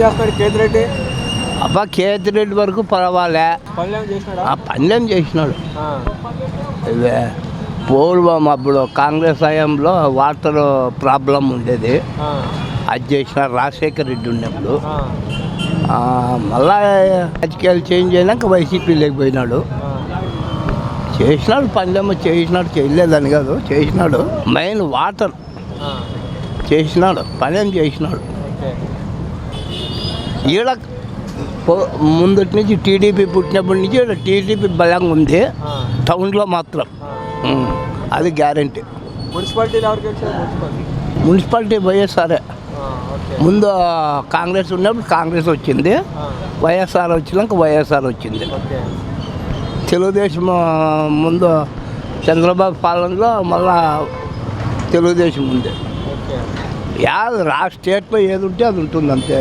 చేస్తాడు కేతిరెడ్డి? అబ్బా కేతిరెడ్డి వరకు పర్వాలే, పనులేం చేసినాడు. ఇవే పూర్వం అప్పుడు కాంగ్రెస్ హయాంలో వాటర్ ప్రాబ్లం ఉండేది, అది చేసినాడు రాజశేఖర రెడ్డి ఉన్నప్పుడు. మళ్ళా రాజకీయాలు చేంజ్ అయినాక వైసీపీ లేకపోయినాడు. చేసినాడు పనులేమో చేసినాడు, చేయలేదని కాదు, చేసినాడు. మెయిన్ వాటర్ చేసినాడు, పనేం చేసినాడు. ఈడ ముందటి నుంచి టీడీపీ పుట్టినప్పటి నుంచి టీడీపీ బలంగా ఉంది టౌన్లో మాత్రం, అది గ్యారంటీ. మున్సిపాలిటీ వైఎస్ఆర్ఏ. ముందు కాంగ్రెస్ ఉన్నప్పుడు కాంగ్రెస్ వచ్చింది, వైఎస్ఆర్ వచ్చినాక వైఎస్ఆర్ వచ్చింది. తెలుగుదేశం ముందు చంద్రబాబు పాలనలో మళ్ళా తెలుగుదేశం ఉంది. స్టేట్లో ఏది ఉంటే అది ఉంటుంది అంతే.